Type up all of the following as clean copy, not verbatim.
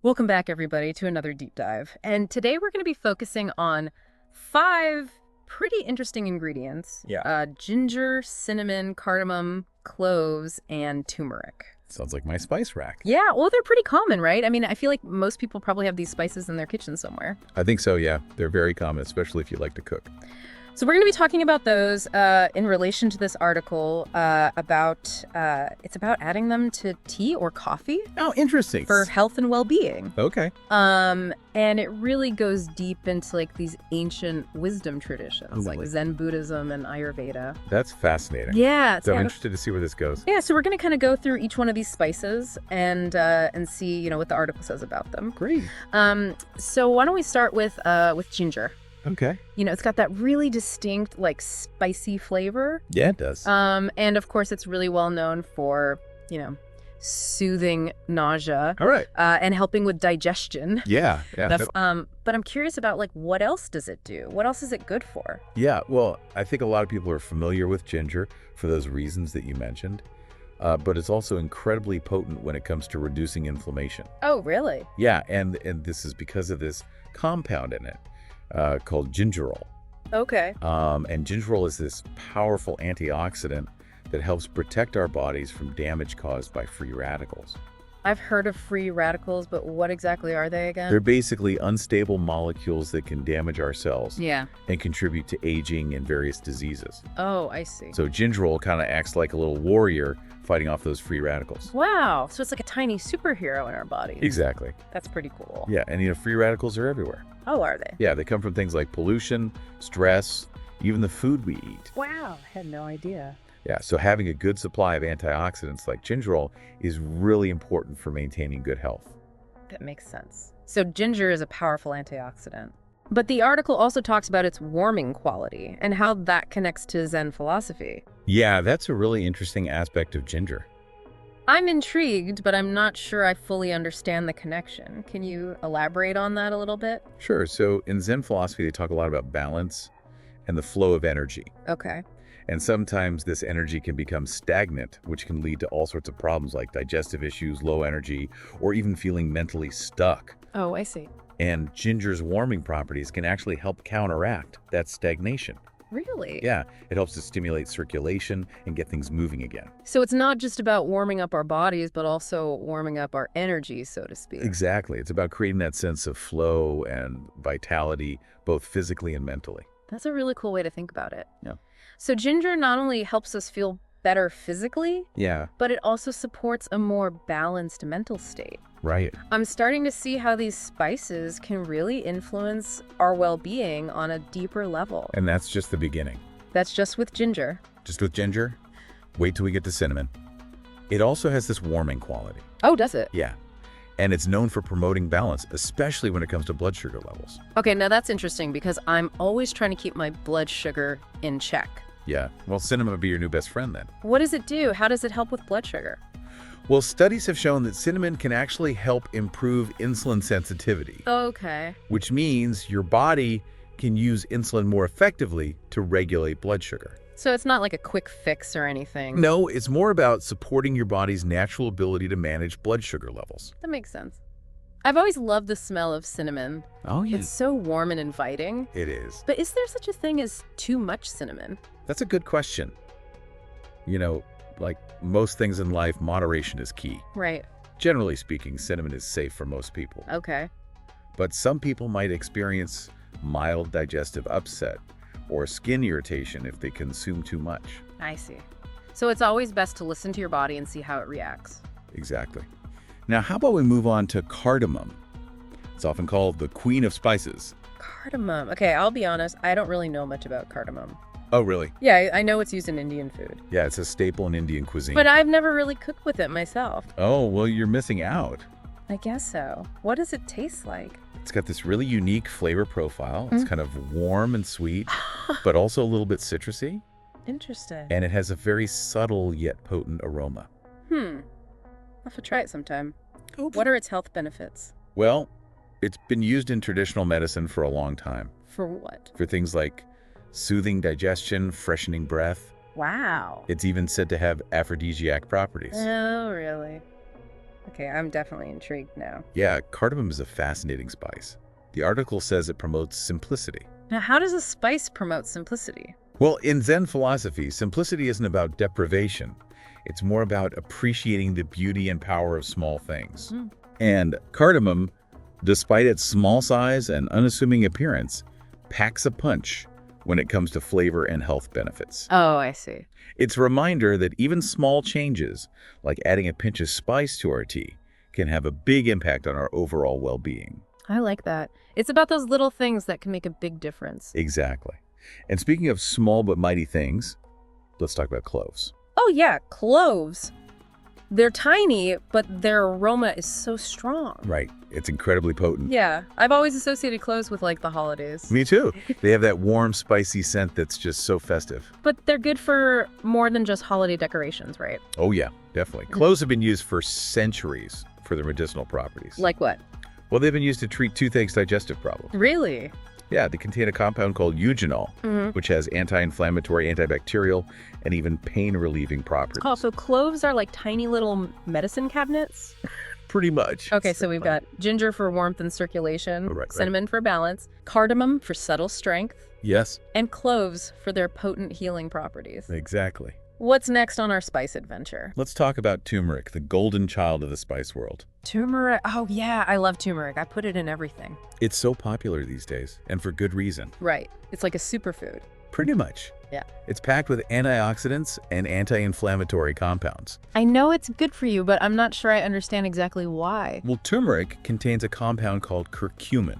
Welcome back, everybody, to another deep dive. And today we're going to be focusing on 5 pretty interesting ingredients. Yeah. Ginger, cinnamon, cardamom, cloves, and turmeric. Sounds like my spice rack. Yeah, well, they're pretty common, right? I mean, I feel like most people probably have these spices in their kitchen somewhere. I think so, yeah. They're very common, especially if you like to cook. So we're going to be talking about those in relation to this article it's about adding them to tea or coffee Oh, interesting. for health and well-being. Okay. And it really goes deep into like these ancient wisdom traditions, like Really? Zen Buddhism and Ayurveda. That's fascinating. Yeah, So I'm interested to see where this goes. yeah. So we're gonna kind of go through each one of these spices and see what the article says about them. Great. So why don't we start with ginger? Okay. It's got that really distinct like spicy flavor. Yeah, it does. And of course it's really well known for soothing nausea. All right. And helping with digestion. Yeah. But I'm curious about like what else does it do? What else is it good for? Yeah, well, I think a lot of people are familiar with ginger for those reasons that you mentioned. But it's also incredibly potent when it comes to reducing inflammation. Oh, really? Yeah, and this is because of this compound in it called gingerol. Okay. And gingerol is this powerful antioxidant that helps protect our bodies from damage caused by free radicals. I've heard of free radicals, but what exactly are they again? They're basically unstable molecules that can damage our cells Yeah. and contribute to aging and various diseases. Oh, I see. So gingerol kind of acts like a little warrior fighting off those free radicals. Wow. So it's like a tiny superhero in our bodies. Exactly. That's pretty cool. Yeah, and free radicals are everywhere. Oh, are they? Yeah, they come from things like pollution, stress, even the food we eat. Wow. I had no idea. Yeah, so having a good supply of antioxidants like gingerol is really important for maintaining good health. That makes sense. So ginger is a powerful antioxidant. But the article also talks about its warming quality and how that connects to Zen philosophy. Yeah, that's a really interesting aspect of ginger. I'm intrigued, but I'm not sure I fully understand the connection. Can you elaborate on that a little bit? Sure, so in Zen philosophy, they talk a lot about balance and the flow of energy. Okay. And sometimes this energy can become stagnant, which can lead to all sorts of problems like digestive issues, low energy, or even feeling mentally stuck. Oh, I see. And ginger's warming properties can actually help counteract that stagnation. Really? Yeah, it helps to stimulate circulation and get things moving again. So it's not just about warming up our bodies, but also warming up our energy, so to speak. Exactly. It's about creating that sense of flow and vitality, both physically and mentally. That's a really cool way to think about it. Yeah. So ginger not only helps us feel better physically, Yeah, but it also supports a more balanced mental state. right. I'm starting to see how these spices can really influence our well-being on a deeper level. And that's just the beginning. That's just with ginger. Just with ginger, wait till we get to cinnamon. It also has this warming quality. Oh, does it? Yeah. And it's known for promoting balance, especially when it comes to blood sugar levels. Okay, now that's interesting because I'm always trying to keep my blood sugar in check. Yeah. Well, cinnamon would be your new best friend then. What does it do? How does it help with blood sugar? Well, studies have shown that cinnamon can actually help improve insulin sensitivity, Okay. which means your body can use insulin more effectively to regulate blood sugar. So it's not like a quick fix or anything. No, it's more about supporting your body's natural ability to manage blood sugar levels. That makes sense. I've always loved the smell of cinnamon. Oh, It's so warm and inviting. It is. But is there such a thing as too much cinnamon? That's a good question. Like most things in life, moderation is key. Right. Generally speaking, cinnamon is safe for most people. Okay. But some people might experience mild digestive upset or skin irritation if they consume too much. I see. So it's always best to listen to your body and see how it reacts. Exactly. Now, how about we move on to cardamom? It's often called the queen of spices. Cardamom. Okay, I'll be honest. I don't really know much about cardamom. Oh, really? Yeah, I know it's used in Indian food. Yeah, it's a staple in Indian cuisine. But I've never really cooked with it myself. Oh, well, you're missing out. I guess so. What does it taste like? It's got this really unique flavor profile. It's kind of warm and sweet, but also a little bit citrusy. Interesting. And it has a very subtle yet potent aroma. I'll have to try it sometime. Oops. What are its health benefits? Well, it's been used in traditional medicine for a long time. For what? For things like soothing digestion, freshening breath. Wow. It's even said to have aphrodisiac properties. Oh, really? Okay, I'm definitely intrigued now. Yeah, cardamom is a fascinating spice. The article says it promotes simplicity. Now, how does a spice promote simplicity? Well, in Zen philosophy, simplicity isn't about deprivation. It's more about appreciating the beauty and power of small things. And cardamom, despite its small size and unassuming appearance, packs a punch when it comes to flavor and health benefits. Oh, I see. It's a reminder that even small changes, like adding a pinch of spice to our tea, can have a big impact on our overall well-being. I like that. It's about those little things that can make a big difference. Exactly. And speaking of small but mighty things, let's talk about cloves. Oh, yeah, cloves. They're tiny, but their aroma is so strong. Right. It's incredibly potent. Yeah, I've always associated cloves with, like, the holidays. Me too. They have that warm, spicy scent that's just so festive. But they're good for more than just holiday decorations, right? Oh, yeah, definitely. Cloves have been used for centuries for their medicinal properties. Like what? Well, they've been used to treat toothache's digestive problems. Really? Yeah, they contain a compound called eugenol, which has anti-inflammatory, antibacterial, and even pain-relieving properties. Oh, so cloves are like tiny little medicine cabinets? Pretty much. Okay, so we've got ginger for warmth and circulation, Right. cinnamon for balance, cardamom for subtle strength, Yes, and cloves for their potent healing properties. exactly. What's next on our spice adventure? Let's talk about turmeric, the golden child of the spice world. Turmeric. Oh, yeah, I love turmeric. I put it in everything. It's so popular these days, and for good reason. Right. It's like a superfood. Pretty much. Yeah. It's packed with antioxidants and anti-inflammatory compounds. I know it's good for you, but I'm not sure I understand exactly why. Well, turmeric contains a compound called curcumin,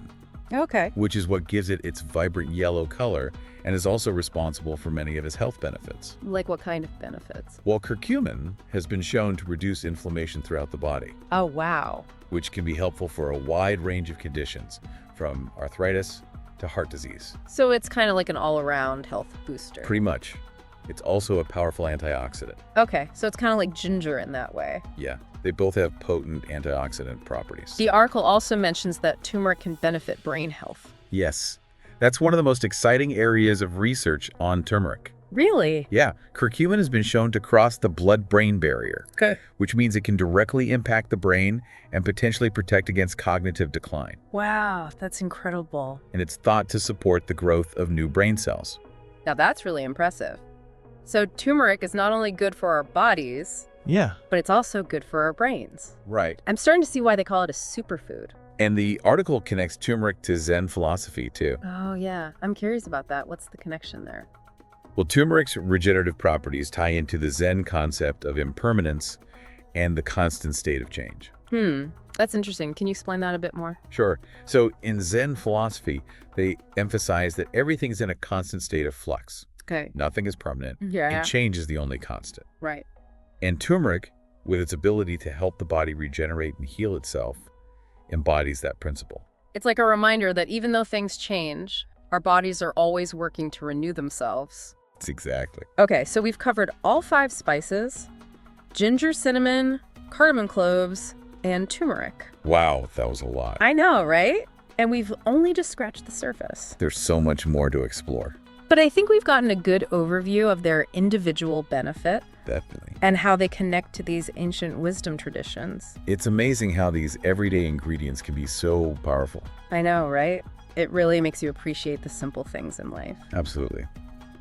Okay. which is what gives it its vibrant yellow color and is also responsible for many of its health benefits. Like what kind of benefits? While curcumin has been shown to reduce inflammation throughout the body, Oh, wow. which can be helpful for a wide range of conditions, from arthritis to heart disease. So it's kind of like an all-around health booster. Pretty much. It's also a powerful antioxidant. Okay, so it's kind of like ginger in that way. Yeah, they both have potent antioxidant properties. The article also mentions that turmeric can benefit brain health. Yes, that's one of the most exciting areas of research on turmeric. Really? Yeah, curcumin has been shown to cross the blood-brain barrier, Okay. which means it can directly impact the brain and potentially protect against cognitive decline. Wow, that's incredible. And it's thought to support the growth of new brain cells. Now that's really impressive. So turmeric is not only good for our bodies, Yeah. but it's also good for our brains. Right. I'm starting to see why they call it a superfood. And the article connects turmeric to Zen philosophy, too. Oh, yeah. I'm curious about that. What's the connection there? Well, turmeric's regenerative properties tie into the Zen concept of impermanence and the constant state of change. That's interesting. Can you explain that a bit more? Sure. So in Zen philosophy, they emphasize that everything's in a constant state of flux. Okay. Nothing is permanent, Yeah. and change is the only constant. Right. And turmeric, with its ability to help the body regenerate and heal itself, embodies that principle. It's like a reminder that even though things change, our bodies are always working to renew themselves. It's exactly. Okay, so we've covered all 5 spices: ginger, cinnamon, cardamom, cloves, and turmeric. Wow, that was a lot. I know, right? And we've only just scratched the surface. There's so much more to explore. But I think we've gotten a good overview of their individual benefit Definitely. and how they connect to these ancient wisdom traditions. It's amazing how these everyday ingredients can be so powerful. I know, right? It really makes you appreciate the simple things in life. Absolutely.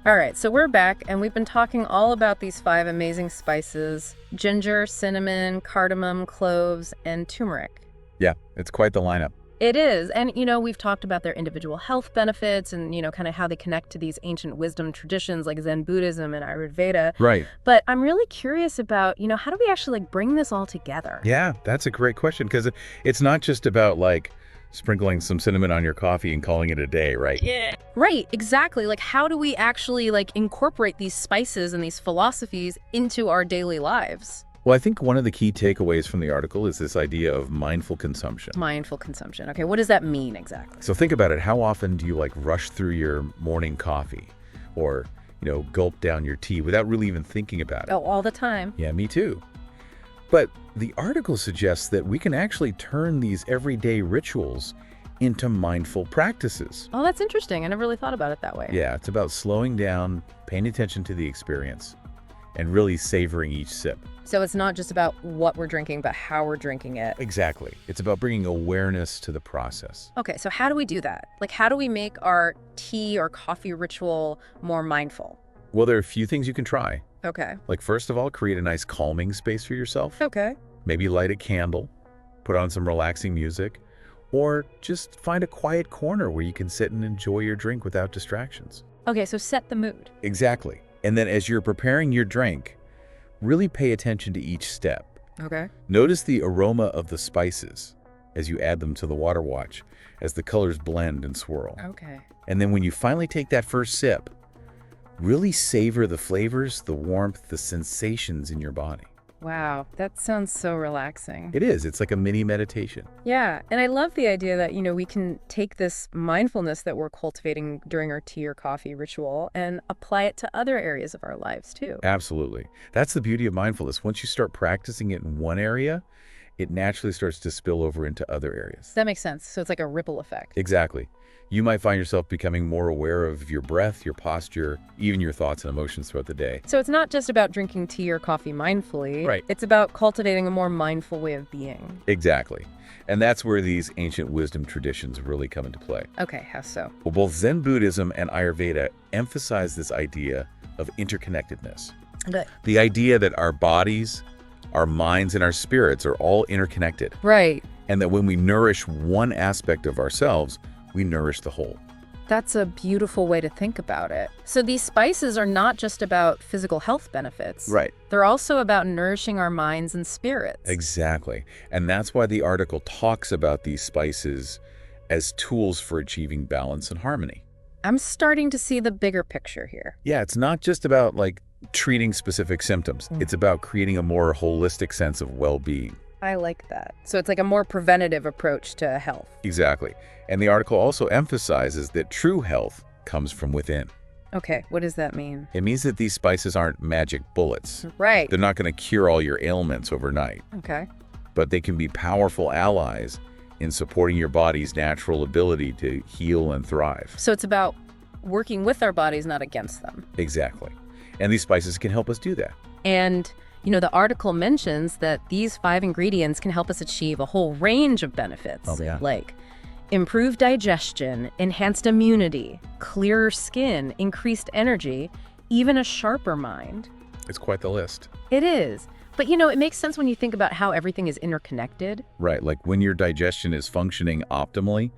All right, so we're back, and we've been talking all about these 5 amazing spices: ginger, cinnamon, cardamom, cloves, and turmeric. Yeah, it's quite the lineup. It is. And, we've talked about their individual health benefits and, kind of how they connect to these ancient wisdom traditions like Zen Buddhism and Ayurveda. Right. But I'm really curious about, how do we actually bring this all together? Yeah, that's a great question, because it's not just about sprinkling some cinnamon on your coffee and calling it a day, right? Yeah. Right, exactly. How do we actually incorporate these spices and these philosophies into our daily lives? Well, I think one of the key takeaways from the article is this idea of mindful consumption. Mindful consumption. Okay, what does that mean exactly? So think about it. How often do you rush through your morning coffee or, gulp down your tea without really even thinking about it? Oh, all the time. Yeah, me too. But the article suggests that we can actually turn these everyday rituals into mindful practices. Oh, that's interesting. I never really thought about it that way. Yeah, it's about slowing down, paying attention to the experience, and really savoring each sip. So it's not just about what we're drinking, but how we're drinking it. Exactly. It's about bringing awareness to the process. Okay, so how do we do that? Like, how do we make our tea or coffee ritual more mindful? Well, there are a few things you can try. Okay. Like, first of all, create a nice calming space for yourself. Okay. Maybe light a candle, put on some relaxing music, or just find a quiet corner where you can sit and enjoy your drink without distractions. Okay, so set the mood. Exactly. And then as you're preparing your drink, really pay attention to each step. Okay. Notice the aroma of the spices as you add them to the water watch, as the colors blend and swirl. Okay. And then when you finally take that first sip, really savor the flavors, the warmth, the sensations in your body. Wow, that sounds so relaxing. It is. It's like a mini meditation. Yeah, and I love the idea that, we can take this mindfulness that we're cultivating during our tea or coffee ritual and apply it to other areas of our lives too. Absolutely. That's the beauty of mindfulness. Once you start practicing it in one area, it naturally starts to spill over into other areas. That makes sense. So it's like a ripple effect. Exactly. You might find yourself becoming more aware of your breath, your posture, even your thoughts and emotions throughout the day. So it's not just about drinking tea or coffee mindfully. Right. It's about cultivating a more mindful way of being. Exactly. And that's where these ancient wisdom traditions really come into play. Okay, how so? Well, both Zen Buddhism and Ayurveda emphasize this idea of interconnectedness. Good. The idea that our bodies, our minds, and our spirits are all interconnected. Right. And that when we nourish one aspect of ourselves, we nourish the whole. That's a beautiful way to think about it. So these spices are not just about physical health benefits. Right. They're also about nourishing our minds and spirits. Exactly. And that's why the article talks about these spices as tools for achieving balance and harmony. I'm starting to see the bigger picture here. Yeah, it's not just about treating specific symptoms. It's about creating a more holistic sense of well-being. I like that. So it's like a more preventative approach to health. Exactly. And the article also emphasizes that true health comes from within. Okay, what does that mean? It means that these spices aren't magic bullets. Right. They're not going to cure all your ailments overnight, Okay. but they can be powerful allies in supporting your body's natural ability to heal and thrive. So it's about working with our bodies, not against them. Exactly. And these spices can help us do that. And, the article mentions that these 5 ingredients can help us achieve a whole range of benefits. Oh, yeah. Like improved digestion, enhanced immunity, clearer skin, increased energy, even a sharper mind. It's quite the list. It is. But, it makes sense when you think about how everything is interconnected. Right. Like when your digestion is functioning optimally,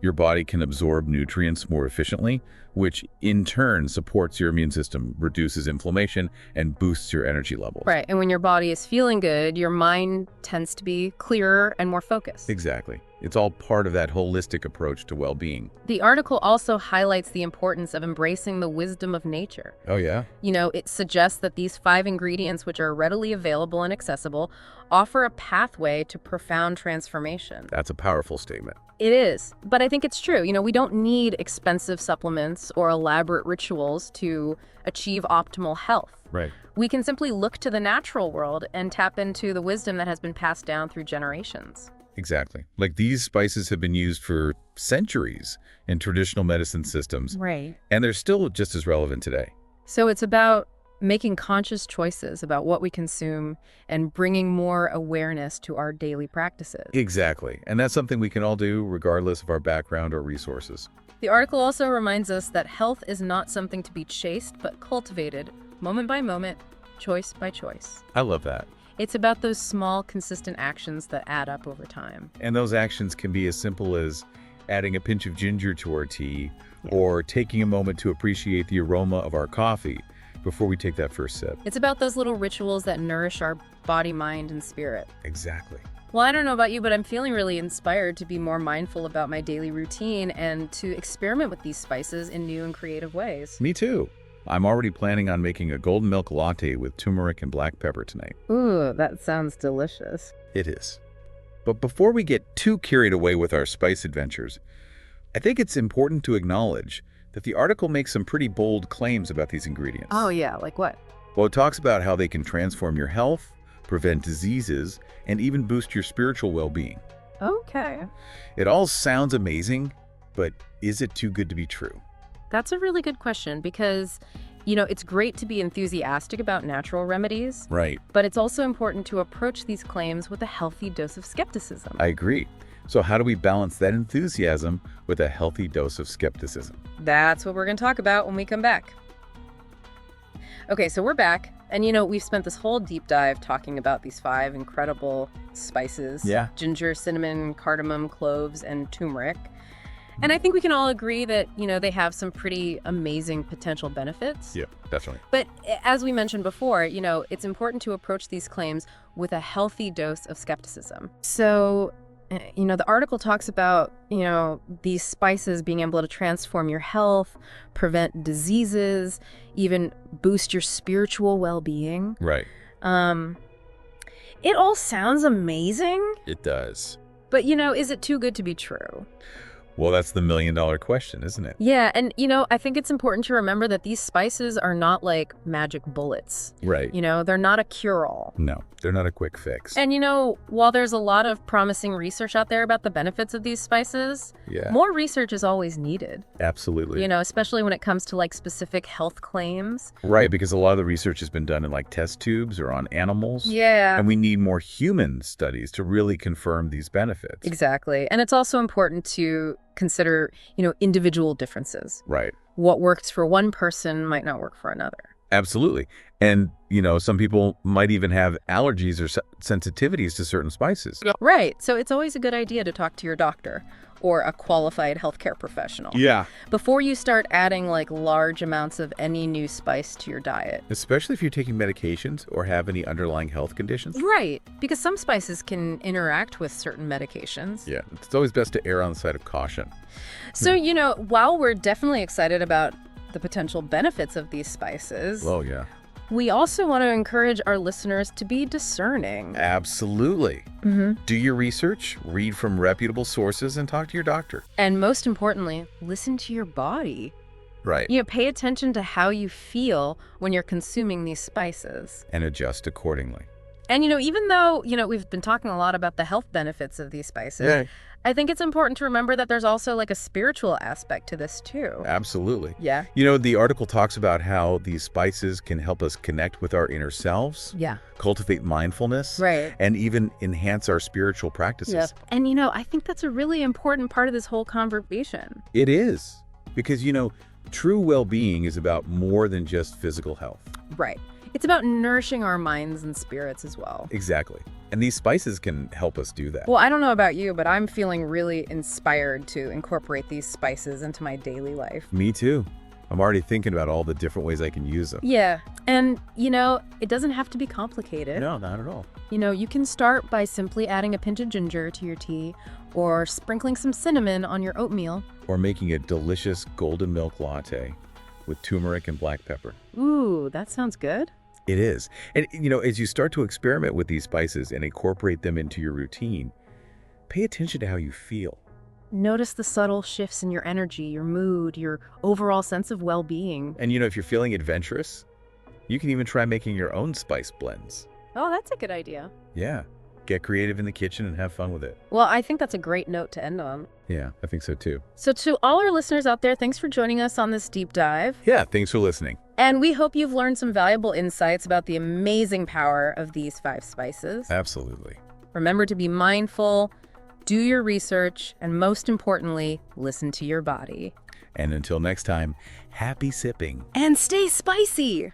your body can absorb nutrients more efficiently, which in turn supports your immune system, reduces inflammation, and boosts your energy levels. Right. And when your body is feeling good, your mind tends to be clearer and more focused. Exactly. It's all part of that holistic approach to well-being. The article also highlights the importance of embracing the wisdom of nature. Oh, yeah? It suggests that these 5 ingredients, which are readily available and accessible, offer a pathway to profound transformation. That's a powerful statement. It is. But I think it's true. We don't need expensive supplements or elaborate rituals to achieve optimal health. Right. We can simply look to the natural world and tap into the wisdom that has been passed down through generations. Exactly. Like these spices have been used for centuries in traditional medicine systems, Right. and they're still just as relevant today. So it's about making conscious choices about what we consume and bringing more awareness to our daily practices. Exactly. And that's something we can all do regardless of our background or resources. The article also reminds us that health is not something to be chased, but cultivated moment by moment, choice by choice. I love that. It's about those small, consistent actions that add up over time. And those actions can be as simple as adding a pinch of ginger to our tea, or taking a moment to appreciate the aroma of our coffee before we take that first sip. It's about those little rituals that nourish our body, mind, and spirit. Exactly. Well, I don't know about you, but I'm feeling really inspired to be more mindful about my daily routine and to experiment with these spices in new and creative ways. Me too. I'm already planning on making a golden milk latte with turmeric and black pepper tonight. Ooh, that sounds delicious. It is. But before we get too carried away with our spice adventures, I think it's important to acknowledge that the article makes some pretty bold claims about these ingredients. Oh yeah, like what? Well, it talks about how they can transform your health, prevent diseases, and even boost your spiritual well-being. Okay. It all sounds amazing, but is it too good to be true? That's a really good question because It's great to be enthusiastic about natural remedies, Right. but it's also important to approach these claims with a healthy dose of skepticism. I agree. So how do we balance that enthusiasm with a healthy dose of skepticism? That's what we're going to talk about when we come back. Okay, so we're back. And we've spent this whole deep dive talking about these 5 incredible spices. Yeah. Ginger, cinnamon, cardamom, cloves, and turmeric. And I think we can all agree that, they have some pretty amazing potential benefits. Yeah, definitely. But as we mentioned before, it's important to approach these claims with a healthy dose of skepticism. So, the article talks about, these spices being able to transform your health, prevent diseases, even boost your spiritual well-being. Right. It all sounds amazing, It does. but, is it too good to be true? Well, that's the million-dollar question, isn't it? Yeah, and, I think it's important to remember that these spices are not like magic bullets. Right. They're not a cure-all. No, they're not a quick fix. And, while there's a lot of promising research out there about the benefits of these spices, Yeah, more research is always needed, absolutely. especially when it comes to like specific health claims. Right, because a lot of the research has been done in like test tubes or on animals. Yeah. And we need more human studies to really confirm these benefits. Exactly. And it's also important to consider, individual differences. Right. What works for one person might not work for another. Absolutely. And, some people might even have allergies or sensitivities to certain spices. Right. So it's always a good idea to talk to your doctor or a qualified healthcare professional Yeah. before you start adding like large amounts of any new spice to your diet. Especially if you're taking medications or have any underlying health conditions. Right. Because some spices can interact with certain medications. Yeah. It's always best to err on the side of caution. So, while we're definitely excited about the potential benefits of these spices, Oh, yeah. we also want to encourage our listeners to be discerning. Absolutely. Mm-hmm. Do your research, read from reputable sources, and talk to your doctor. And most importantly, listen to your body. Right. Pay attention to how you feel when you're consuming these spices. And adjust accordingly. And, even though, we've been talking a lot about the health benefits of these spices, I think it's important to remember that there's also like a spiritual aspect to this too. Absolutely. Yeah. The article talks about how these spices can help us connect with our inner selves, Yeah. cultivate mindfulness, Right. and even enhance our spiritual practices. Yep. And, I think that's a really important part of this whole conversation. It is. Because, true well-being is about more than just physical health. Right. It's about nourishing our minds and spirits as well. Exactly. And these spices can help us do that. Well, I don't know about you, but I'm feeling really inspired to incorporate these spices into my daily life. Me too. I'm already thinking about all the different ways I can use them. Yeah. And, it doesn't have to be complicated. No, not at all. You can start by simply adding a pinch of ginger to your tea or sprinkling some cinnamon on your oatmeal. Or making a delicious golden milk latte with turmeric and black pepper. Ooh, that sounds good. It is. And, as you start to experiment with these spices and incorporate them into your routine, pay attention to how you feel. Notice the subtle shifts in your energy, your mood, your overall sense of well-being. And, if you're feeling adventurous, you can even try making your own spice blends. Oh, that's a good idea. Yeah. Get creative in the kitchen and have fun with it. Well, I think that's a great note to end on. Yeah, I think so too. So to all our listeners out there, thanks for joining us on this deep dive. Yeah, thanks for listening. And we hope you've learned some valuable insights about the amazing power of these 5 spices. Absolutely. Remember to be mindful, do your research, and most importantly, listen to your body. And until next time, happy sipping. And stay spicy!